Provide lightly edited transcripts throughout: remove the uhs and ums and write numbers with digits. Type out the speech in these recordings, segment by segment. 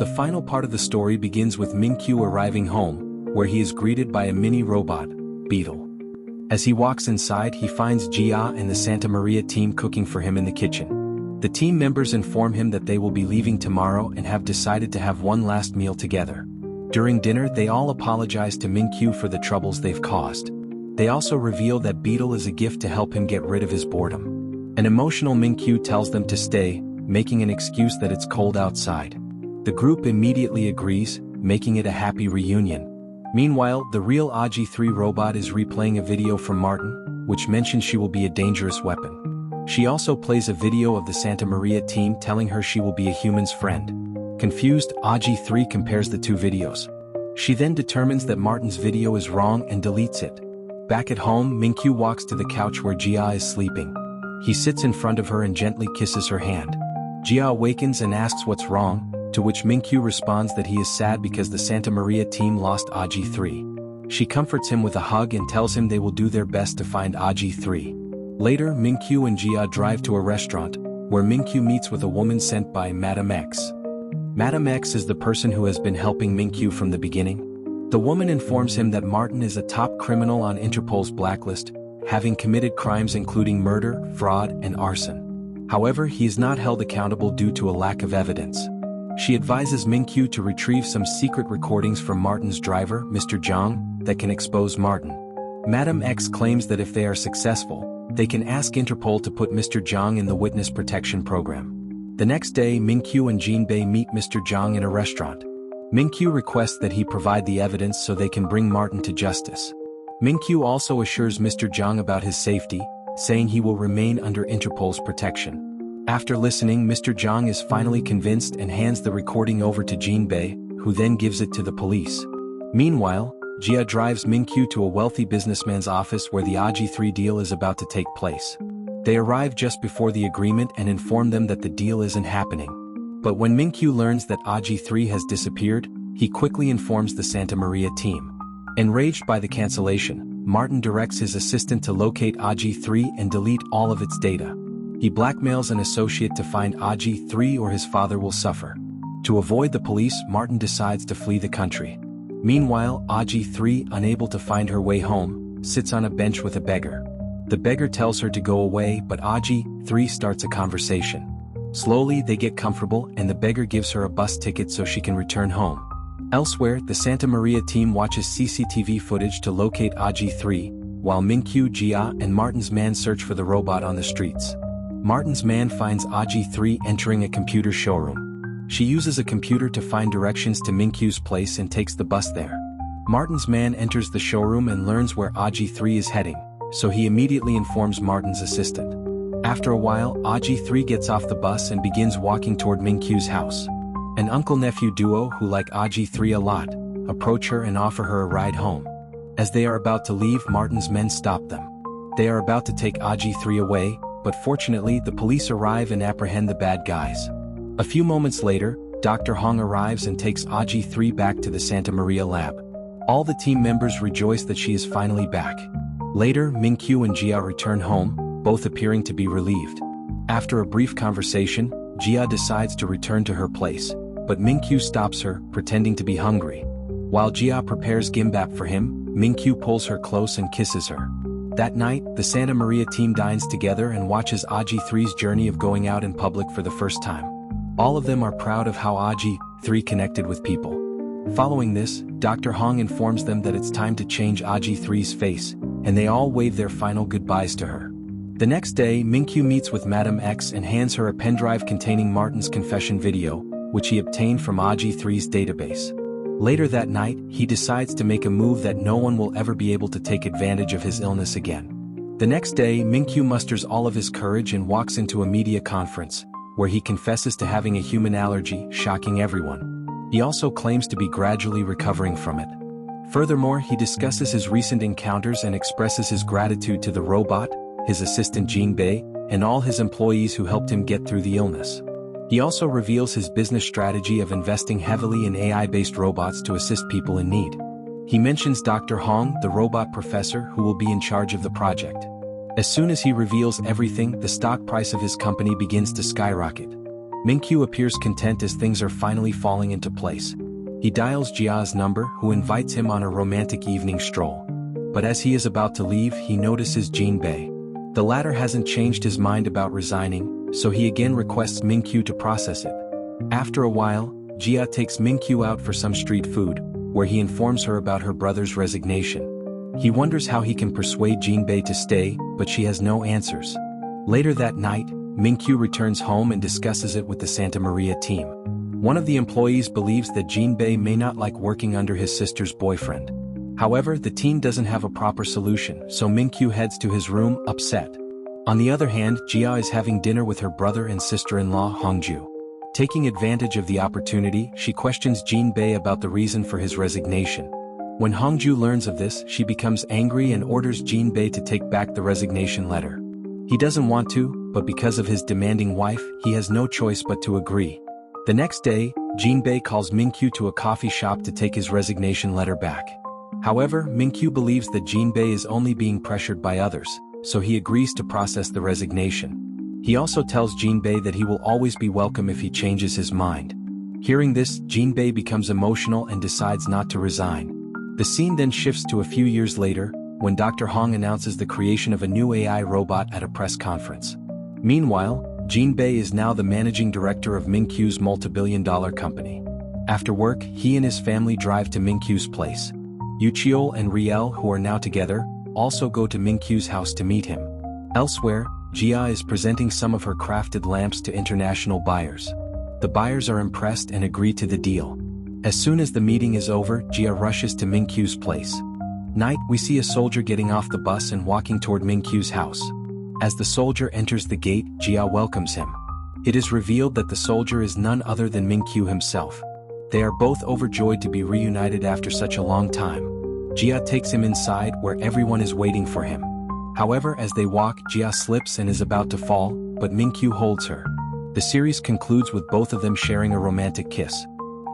The final part of the story begins with Min-kyu arriving home, where he is greeted by a mini robot, Beetle. As he walks inside, he finds Jia and the Santa Maria team cooking for him in the kitchen. The team members inform him that they will be leaving tomorrow and have decided to have one last meal together. During dinner, they all apologize to Min-kyu for the troubles they've caused. They also reveal that Beetle is a gift to help him get rid of his boredom. An emotional Min-kyu tells them to stay, making an excuse that it's cold outside. The group immediately agrees, making it a happy reunion. Meanwhile, the real Allergy 3 robot is replaying a video from Martin, which mentions she will be a dangerous weapon. She also plays a video of the Santa Maria team telling her she will be a human's friend. Confused, Allergy 3 compares the two videos. She then determines that Martin's video is wrong and deletes it. Back at home, Min-kyu walks to the couch where Jia is sleeping. He sits in front of her and gently kisses her hand. Jia awakens and asks what's wrong, to which Min-kyu responds that he is sad because the Santa Maria team lost Allergy 3. She comforts him with a hug and tells him they will do their best to find Allergy 3. Later, Min-kyu and Jia drive to a restaurant, where Min-kyu meets with a woman sent by Madam X. Madam X is the person who has been helping Min-kyu from the beginning. The woman informs him that Martin is a top criminal on Interpol's blacklist, having committed crimes including murder, fraud, and arson. However, he is not held accountable due to a lack of evidence. She advises Min-kyu to retrieve some secret recordings from Martin's driver, Mr. Zhang, that can expose Martin. Madam X claims that if they are successful, they can ask Interpol to put Mr. Zhang in the witness protection program. The next day, Min-kyu and Jinbei meet Mr. Zhang in a restaurant. Min-kyu requests that he provide the evidence so they can bring Martin to justice. Min-kyu also assures Mr. Zhang about his safety, saying he will remain under Interpol's protection. After listening, Mr. Zhang is finally convinced and hands the recording over to Jinbei, who then gives it to the police. Meanwhile, Jia drives Min-kyu to a wealthy businessman's office where the Allergy 3 deal is about to take place. They arrive just before the agreement and inform them that the deal isn't happening. But when Min-kyu learns that Allergy 3 has disappeared, he quickly informs the Santa Maria team. Enraged by the cancellation, Martin directs his assistant to locate Allergy 3 and delete all of its data. He blackmails an associate to find Allergy 3 or his father will suffer. To avoid the police, Martin decides to flee the country. Meanwhile, Allergy 3, unable to find her way home, sits on a bench with a beggar. The beggar tells her to go away, but Allergy 3 starts a conversation. Slowly, they get comfortable and the beggar gives her a bus ticket so she can return home. Elsewhere, the Santa Maria team watches CCTV footage to locate Allergy 3, while Min-kyu, Jia, and Martin's man search for the robot on the streets. Martin's man finds Allergy 3 entering a computer showroom. She uses a computer to find directions to Min-kyu's place and takes the bus there. Martin's man enters the showroom and learns where Allergy 3 is heading, so he immediately informs Martin's assistant. After a while, Allergy 3 gets off the bus and begins walking toward Min-kyu's house. An uncle-nephew duo who like Allergy 3 a lot, approach her and offer her a ride home. As they are about to leave, Martin's men stop them. They are about to take Allergy 3 away, but fortunately the police arrive and apprehend the bad guys. A few moments later, Dr. Hong arrives and takes Allergy 3 back to the Santa Maria lab. All the team members rejoice that she is finally back. Later, Min-kyu and Jia return home, both appearing to be relieved. After a brief conversation, Jia decides to return to her place, but Min-kyu stops her, pretending to be hungry. While Jia prepares gimbap for him, Min-kyu pulls her close and kisses her. That night, the Santa Maria team dines together and watches Allergy 3's journey of going out in public for the first time. All of them are proud of how Allergy 3 connected with people. Following this, Dr. Hong informs them that it's time to change Allergy 3's face, and they all wave their final goodbyes to her. The next day, Min-kyu meets with Madam X and hands her a pendrive containing Martin's confession video, which he obtained from Allergy 3's database. Later that night, he decides to make a move that no one will ever be able to take advantage of his illness again. The next day, Min-kyu musters all of his courage and walks into a media conference, where he confesses to having a human allergy, shocking everyone. He also claims to be gradually recovering from it. Furthermore, he discusses his recent encounters and expresses his gratitude to the robot, his assistant Jinbei, and all his employees who helped him get through the illness. He also reveals his business strategy of investing heavily in AI-based robots to assist people in need. He mentions Dr. Hong, the robot professor, who will be in charge of the project. As soon as he reveals everything, the stock price of his company begins to skyrocket. Minkyu appears content as things are finally falling into place. He dials Jia's number, who invites him on a romantic evening stroll. But as he is about to leave, he notices Jinbei. The latter hasn't changed his mind about resigning, so he again requests Minkyu to process it. After a while, Jia takes Minkyu out for some street food, where he informs her about her brother's resignation. He wonders how he can persuade Jinbei to stay, but she has no answers. Later that night, Minkyu returns home and discusses it with the Santa Maria team. One of the employees believes that Jinbei may not like working under his sister's boyfriend. However, the team doesn't have a proper solution, so Minkyu heads to his room, upset. On the other hand, Jia is having dinner with her brother and sister-in-law Hongju. Taking advantage of the opportunity, she questions Jinbei about the reason for his resignation. When Hongju learns of this, she becomes angry and orders Jinbei to take back the resignation letter. He doesn't want to, but because of his demanding wife, he has no choice but to agree. The next day, Jinbei calls Minkyu to a coffee shop to take his resignation letter back. However, Minkyu believes that Jinbei is only being pressured by others, so he agrees to process the resignation. He also tells Jinbei that he will always be welcome if he changes his mind. Hearing this, Jinbei becomes emotional and decides not to resign. The scene then shifts to a few years later, when Dr. Hong announces the creation of a new AI robot at a press conference. Meanwhile, Jinbei is now the managing director of Minkyu's multi-billion-dollar company. After work, he and his family drive to Minkyu's place. Yuchiol and Riel, who are now together, also go to Minkyu's house to meet him. Elsewhere, Jia is presenting some of her crafted lamps to international buyers. The buyers are impressed and agree to the deal. As soon as the meeting is over, Jia rushes to Minkyu's place. Night, we see a soldier getting off the bus and walking toward Minkyu's house. As the soldier enters the gate, Jia welcomes him. It is revealed that the soldier is none other than Minkyu himself. They are both overjoyed to be reunited after such a long time. Jia takes him inside where everyone is waiting for him. However, as they walk, Jia slips and is about to fall, but Minkyu holds her. The series concludes with both of them sharing a romantic kiss.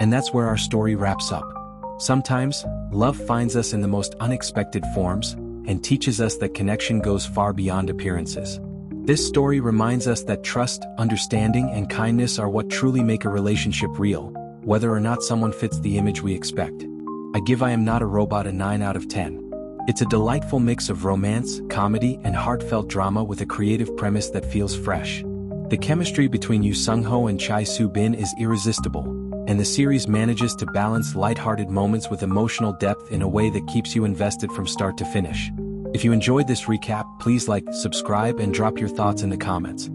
And that's where our story wraps up. Sometimes, love finds us in the most unexpected forms, and teaches us that connection goes far beyond appearances. This story reminds us that trust, understanding, and kindness are what truly make a relationship real, whether or not someone fits the image we expect. I give I Am Not a Robot a 9 out of 10. It's a delightful mix of romance, comedy, and heartfelt drama with a creative premise that feels fresh. The chemistry between Yoo Sung-ho and Chai Soo-bin is irresistible, and the series manages to balance lighthearted moments with emotional depth in a way that keeps you invested from start to finish. If you enjoyed this recap, please like, subscribe, and drop your thoughts in the comments.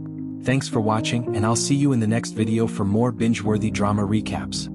Thanks for watching, and I'll see you in the next video for more binge-worthy drama recaps.